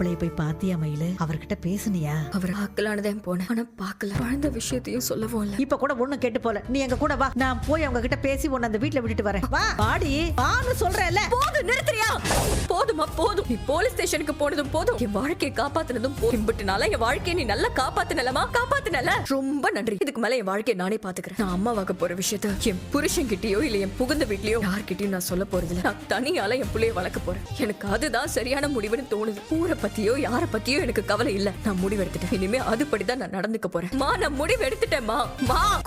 மாப்பிள்ளைய போய் பாத்தியா மயிலு? அவர்கிட்ட பேசுனியா? அவர் ஆக்கலானதான் போனேன், ஆனா பாக்கல. குழந்தை விஷயத்தையும் சொல்லவும் இல்ல. இப்ப கூட ஒண்ணும் கேட்டு போல. நீ எங்க கூட வா, நான் போய் அவங்க கிட்ட பேசி உன்னை அந்த வீட்டுல விட்டுட்டு வரேன். வா பாடி வான்னு சொல்றேன்ல. போதும், நிறுத்துறியா? போதுமா போதும். நீ போலீஸ் ஸ்டேஷனுக்கு போனதும் போதும், என் வாழ்க்கையை காப்பாத்தினதும் போதும். பட்டுனால என் வாழ்க்கையை நீ நல்லா காப்பாத்தினலமா? காப்பாத்தினல, ரொம்ப நன்றி. இதுக்கு மேல என் வாழ்க்கையை நானே பாத்துக்கிறேன். நான் அம்மாவாக போற விஷயத்த என் புருஷன் கிட்டயோ இல்ல என் புகுந்த வீட்லயோ யார்கிட்டயும் நான் சொல்ல போறது இல்ல. நான் தனியால என் பிள்ளைய வளர்க்க போறேன். எனக்கு அதுதான் சரியான முடிவுன்னு தோணுது. ஊரை பத்தியோ யார பத்தியோ எனக்கு கவலை இல்ல. நான் முடிவு எடுத்துட்டேன். இனிமே அதுபடிதான் நான் நடந்துக்க போறேன். நான் முடிவு எடுத்துட்டேன்மா.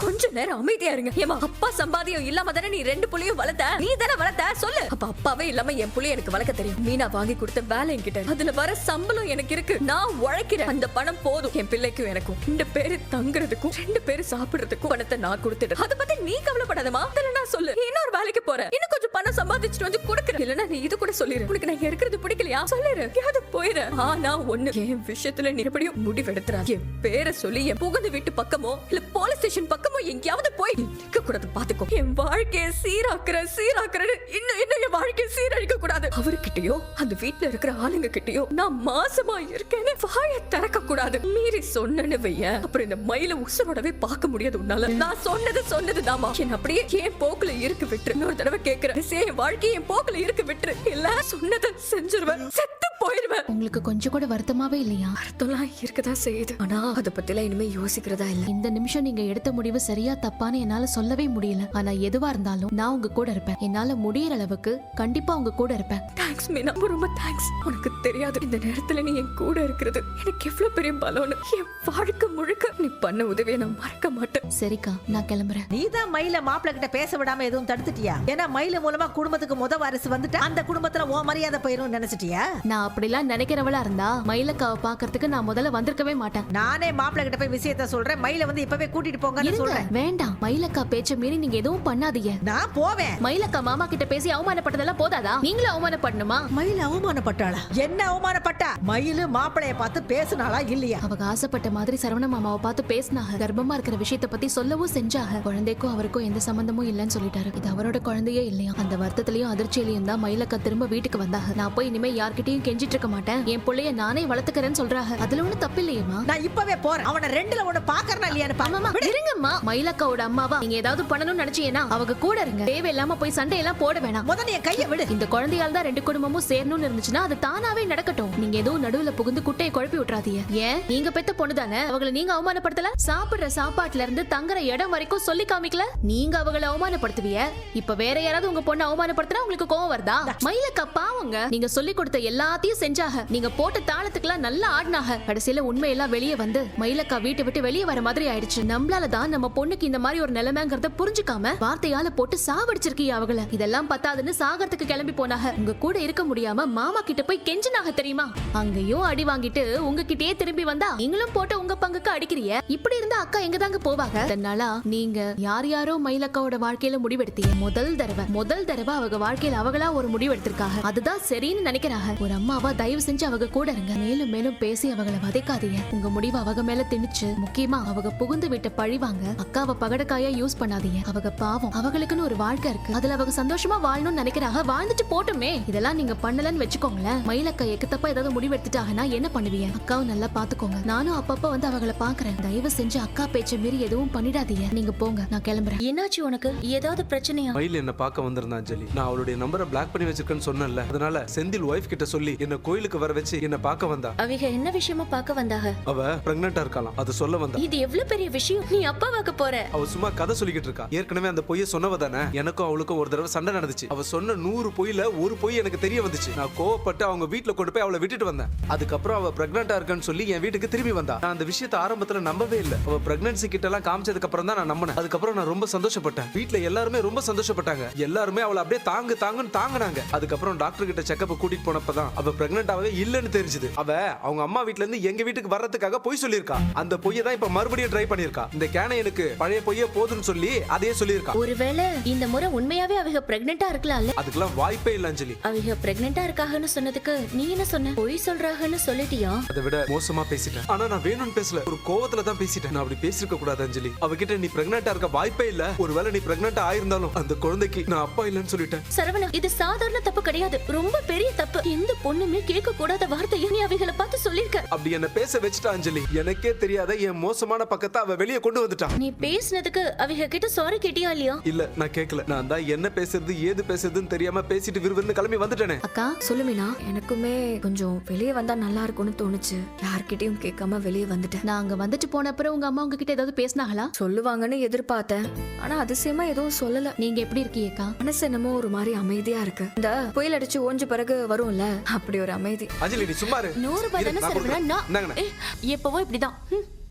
கொஞ்ச நேரம் அமைதியா இருங்க. ஏமா, அப்பா சம்பாதியம் இல்லாம தானே நீ 2 புள்ளையும் வளர்த்த? நீ தானே வளர்த்த? சொல்லு. அப்ப அப்பாவே இல்லாம என் புள்ளைய எனக்கு வளர்க்க தெரியும். மீனா வாங்கி கொடுத்த வேலை என்கிட்ட, அதுல வர சம்பளம் எனக்கு இருக்கு. நான் உழைக்கிறேன். அந்த பணம் போதும். என் பிள்ளைக்கும் எனக்கும் 2 பேரு தங்குறதுக்கும் 2 பேரு சாப்பிடுறதுக்கும் பணத்தை நான் கொடுத்துட்டேன். அதை பத்தி நீ கவலைப்படாதமா? நான் சொல்லு, இன்னொரு வேலைக்கு போறேன், இன்னும் கொஞ்சம் பணம் சம்பாதிச்சுட்டு வந்து கொடுக்குறேன். இல்லன்னா நீ இது கூட சொல்லிரு. உனக்கு நான் இருக்கிறது பிடிக்கலையா? சொல்லிரு, யாவது போயிரு. ஆனா ஒண்ணு, என் விஷயத்துல நீ எப்படியும் முடிவெடுத்துறாது. என் பேரை சொல்லி என் புகுந்த வீட்டு பக்கமோ இல்ல போலீஸ் ஸ்டேஷன் பக்கமோ எங்கேயாவது போய் நிக்க கூடாது. பாத்துக்கோ. என் வாழ்க்கையை சீராக்குறேன்னு இன்னும் என் வாழ்க்கையை சீரழிக்க கூடாது. அவர்கிட்டயோ அந்த வீட்டுல இருக்கிற ஆளுங்க கிட்டயோ நான் மாசமா இருக்கேன்னு வாயை திறக்க கூடாது. மீறி சொன்னேன்னு வைய, அப்புறம் இந்த மயில உசுரோடவே பார்க்க முடியாது உன்னால. நான் சொன்னதுதாமா. என் அப்படியே என் போக்குல இருக்கு விட்டுரு. இன்னொரு தடவை கேக்குறேன், என் வாழ்க்கை என் போக்குல இருக்கு விட்டுரு. இல்ல சொன்னதை செஞ்சிருவேன், செத்து போயிருவேன். உங்களுக்கு கொஞ்சம் கூட வருத்தமாவே இல்லையா? வருத்தம்லாம் இருக்கதான் செய்யுது, ஆனா அதை பத்திலாம் இனிமே யோசிக்கிறதா இல்ல. இந்த நிமிஷம் நீங்க எடுத்த முடிவு சரியா தப்பான்னு என்னால சொல்லவே முடியல. ஆனா எதுவா இருந்தாலும் நான் உங்க கூட இருப்பேன். என்னால முடியற அளவுக்கு கண்டிப்பா உங்க கூட இருப்பேன். தேங்க்ஸ் மீனா, ரொம்ப தேங்க்ஸ். உனக்கு தெரியாது இந்த நேரத்துல நீ என் கூட இருக்கிறது எனக்கு எவ்வளவு பெரிய பலம்னு. என் வாழ்க்கை முழுக்க நீ பண்ண உதவியை நான் மறக்க மாட்டேன். சரிக்கா, நான் கிளம்புறேன். நீதான் மயில மாப்பிள்ளை கிட்ட பேச விடாம எதுவும் தடுத்துட்டியா? ஏன்னா மயில மூலமா குடும்பத்துக்கு முத வாரிசு வந்துட்டு அந்த குடும்பத்துல ஓ மரியாதை போயிரும் நினைச்சிட்டியா? நான் அப்படிலாம் நினைக்கிறவளா இருந்தா மயிலக்காவை பாக்குறதுக்கு நான் முதல்ல வந்திருக்கவே மாட்டேன். நானே மாப்பிள்ளை கிட்ட போய் விஷயத்த சொல்றேன். மயில வந்து இப்பவே கூட்டிட்டு போங்கன்னு சொல்றேன். வேண்டாம், மயிலக்கா பேச்ச மீறி நீங்க எதுவும் பண்ணாதீங்க. நான் போவேன். மயிலக்கா மாமா கிட்ட பேசி அவமானப்பட்டதெல்லாம் போதாதா? நீங்களும் அவமானப்படணுமா? மயில அவமானப்பட்டாளா? என்ன அவமானப்பட்டா? மயிலு மாப்பிளைய பார்த்து பேசினாளா இல்லையா? அவங்க ஆசைப்பட்ட மாதிரி சரவண மாமாவை பார்த்து பேசினாங்க. கர்ப்பமா இருக்கிற விஷயத்தை பத்தி சொல்லவும் செஞ்சாங்க. குழந்தைக்கும் அவருக்கும் எந்த சம்பந்தமும் இல்லைன்னு சொல்லிட்டாரு. இது அவரோட குழந்தையே இல்லையா? அந்த வருத்தத்திலயும் அதிர்ச்சியிலையும் தான் மயிலக்கா திரும்ப வீட்டுக்கு வந்தாங்க. நான் போய் இனிமே யார்கிட்டயும் கெஞ்சிட்டு இருக்க மாட்டேன். என் பிள்ளைய நானே வளர்த்துக்கிறேன்னு சொல்றாங்க. அதுல ஒண்ணு தப்பு இல்லையேமா. நான் இப்பவே போறேன். அவன 2ல ஒண்ணு பாக்கறனா இல்லையான்னு பாமாமா. இருங்கம்மா. மயிலக்காவோட அம்மாவா நீங்க ஏதாவது பண்ணணும்னு நினைச்சீங்கன்னா அவங்க கூட இருங்க. தேவையில்லாம போய் சண்டையெல்லாம் போட வேணாம். முதல்ல என் கையை விடு. இந்த குழந்தையால தான் 2 குடும்பமும் சேரணும்னு இருந்துச்சுன்னா அது தானாவே நடக்கட்டும். நீங்க ஏதோ நடுவுல புகுந்து குட்டையை குழப்பி விட்டுறாதீங்க. ஏன், நீங்க பெத்த பொண்ணுதானே, அவங்களை நீங்க அவமானப்படுத்தல? சாப்பிடுற சாப்பாட்டுல இருந்து தங்குற இடம் வரைக்கும் சொல்லி காமிக்கல? நீங்க அவங்களை அவமானப்படுத்துவீங்க. இப்ப வேற யாராவது உங்க பொண்ணை அவமானப்படுத்தினா உங்களுக்கு கோவம் வருதா? மயிலக்கா பாவங்க, நீங்க சொல்லி கொடுத்த எல்லாத்தையும் செஞ்சாக. நீங்க போட்ட தாளத்துக்குலாம் நல்லா ஆடினாக. கடைசியில உண்மையெல்லாம் வெளியே வந்து மயிலக்கா வீட்டை விட்டு வெளியே வர மாதிரி ஆயிடுச்சு. நம்மளால தான் நம்ம பொண்ணுக்கு இந்த மாதிரி ஒரு நிலைமைங்கிறத புரிஞ்சுக்காம வார்த்தையால போட்டு சாவடிச்சிருக்கீங்க அவங்கள. இதெல்லாம் பத்தாதுன்னு சாகறதுக்கு கிளம்பி போனாக. உங்க கூட இருக்க முடியாம மாமா கிட்ட போய் கெஞ்சினாக தெரியுமா? அங்கேயும் அடி வாங்கிட்டு உங்ககிட்டயே திரும்பி வந்தா நீங்களும் போட்டு உங்க பங்குக்கு அடிக்கிறீங்க. இப்படி இருந்தா அக்கா எங்க தாங்க போவாங்க? அதனால நீங்க யாரோ மயிலக்காவோட வாழ்க்கையில முடிவெடுத்தீங்க. முதல் தடவை அவங்க வாழ்க்கையில அவங்களா ஒரு முடிவு எடுத்திருக்காங்க. அதுதான் சரின்னு நினைக்கிறாங்க. ஒரு அம்மாவா தயவு செஞ்சு அவங்க கூட இருங்க. மேலும் மேலும் பேசி அவங்கள வதைக்காதீங்க. உங்க முடிவு அவங்க மேல திணிச்சு, முக்கியமா அவங்க புகுந்து விட்ட பழிவாங்க அக்காவை பகடக்காயா யூஸ் பண்ணாதீங்க. அவங்க பாவம், அவங்களுக்குன்னு ஒரு வாழ்க்கை இருக்கு. அதுல அவங்க சந்தோஷமா வாழணும்னு நினைக்கிறாங்க. வாழ்ந்துட்டு போட்டுமே. இதெல்லாம் நீங்க பண்ணலன்னு வச்சுக்கோங்களேன். மயிலக்கா எக்கத்தப்பா ஏதாவது முடிவு எடுத்துட்டாங்கன்னா என்ன பண்ணுவீங்க? அக்காவும் நல்லா பாத்துக்கோங்க. நானும் அப்பப்ப வந்து அவங்கள பாக்குறேன். தயவு செஞ்சு அக்கா பேச்ச மீறி எதுவும் பண்ணிடாதீங்க. நீங்க போங்க, நான் கிளம்புறேன். என்னாச்சு உனக்கு? ஏதாவது பிரச்சனையா? மயில் என்ன பார்க்க வந்திருந்தா அஞ்சலி. நான் அவளுடைய நம்பரை பிளாக் பண்ணி வச்சிருக்கேன்னு சொன்னேன்ல. அதனால செந்தில் வைஃப் கிட்ட சொல்லி என்ன கோயிலுக்கு வர வச்சு என்ன பார்க்க வந்தா. அவங்க என்ன விஷயமா பார்க்க வந்தாங்க? அவ பிரெக்னன்ட்டா இருக்கலாம், அது சொல்ல வந்தா. இது எவ்வளவு பெரிய விஷயம். நீ அப்பாவாக்க போற. அவ சும்மா கதை சொல்லிக்கிட்டு இருக்கா. ஏற்கனவே அந்த பொய்யை சொன்னவ தானே. எனக்கும் அவளுக்கும் ஒரு தடவை சண்டை நடந்துச்சு. அவ சொன்ன 100 பொய்ல ஒரு பொய் எனக்கு தெரிய வந்துச்சு. நான் கோவப்பட்டு அவங்க வீட்டுல கொண்டு போய் அவளை விட்டுட்டு வந்தேன். அதுக்கப்புறம் அவ பிரெக்னன்ட்டா இருக்கான்னு சொல்லி என் வீட்டுக்கு திரும்பி வந்தா. நான் அந்த விஷயத்தை ஆரம்பத்துல நம்பவே இல்லை. அவ பிரெக்னன்சி கிட்ட எல்லாம் காமிச்சதுக்கு அப்புறம் தான் நான் நம்பினேன். அதுக்கப்புறம் நான் ரொம்ப சந்தோஷப்பட்டேன். வீட்டுல எல்லாருமே ரொம்ப சந்தோஷப்பட்டாங்க. எல்லாருமே அவளை அப்படியே தாங்குன்னு தாங்கினாங்க. அதுக்கப்புறம் டாக்டர் கிட்ட செக்கப் கூட்டிட்டு போனப்பதான் அவ பிரெக்னன்ட்டாவே இல்லன்னு தெரிஞ்சது. அவ அவங்க அம்மா வீட்ல இருந்து எங்க வீட்டுக்கு வர்றதுக்காக பொய் சொல்லியிருக்கா. அந்த பொய்யை தான் இப்ப மறுபடியும் ட்ரை பண்ணிருக்கா. இந்த கேனை எனக்கு பழைய பொய்யே போதுன்னு சொல்லி அதே சொல்லியிருக்கா. ஒருவேளை இந்த முறை உண்மையாவே அவங்க பிரெக்னன்ட்டா இருக்கலாம்ல? அதுக்கெல்லாம் வாய்ப்பே இல்ல அஞ்சலி. அவங்க பிரெக்னன்ட்டா இருக்காங்கன்னு சொன்னதுக்கு நீ என்ன சொன்ன? பொய் சொல்றாங்கன்னு சொல்லிட்டியா? அதை விட மோசமா பேசிட்டேன். ஆனா நான் வேணும்னு பேசல, ஒரு கோவத்துல தான் பேசிட்டேன். நான் அப்படி பேசிருக்க கூடாது அஞ்சலி. அவகிட்ட நீ பிரெக்னன்ட்டா இருக்க வாய்ப்பே இல்ல. ஒருவேளை நீ பிரெக்னன்ட்டா ஆயிருந்தாலும் அந்த குழந்தைக்கு நான் அப்பா இல்லன்னு சொல்லிட்டேன். சரவணா, இது சாதாரண தப்பு கிடையாது, ரொம்ப பெரிய தப்பு. எந்த பொண்ணுமே கேட்க கூடாத வார்த்தையை நீ அவங்கள பார்த்து சொல்லிருக்க. அப்படி என்ன பேச வச்சுட்டா அஞ்சலி. எனக்கே தெரியாத என் மோசமான பக்கத்தை அவ வெளியே கொண்டு வந்துட்டான். நீ பேசினதுக்கு அவங்க கிட்ட சாரி கேட்டியா இல்லையா? இல்ல நான் கேட்கல. நான் தான் என்ன பேசுறது ஏது பேசுறதுன்னு தெரியாம பேசிட்டு விறுவிறுன்னு கிளம்பி வந்துட்டேனே. அக்கா சொல்லு மீனா, எனக்குமே கொஞ்சம் வெளியே வந்தா நல்லா இருக்கும்னு தோணுச்சு. யார்கிட்டயும் கேட்காம வெளியே வந்துட்டேன். நான் அங்க வந்துட்டு போன அப்புறம் உங்க அம்மா உங்ககிட்ட ஏதாவது பேசினாங்களா? சொல்லுவாங்கன்னு எதிர்பார்த்தேன், ஆனா அதிசயமா எதுவும் சொல்லல. நீங்க எப்படி இருக்கீங்கக்கா? மனசு என்னமோ ஒரு மாதிரி அமைதியா இருக்கு. இந்த புயல் அடிச்சு ஓஞ்ச பிறகு வரும்ல, அப்படி ஒரு அமைதி. அஞ்சலி நீ சும்மா இரு. 100 ரூபாய் தானே நான் சரவணா? கொடுக்குறேன். நான் இந்தாங்கண்ணே. எப்பவோ இப்படிதான்.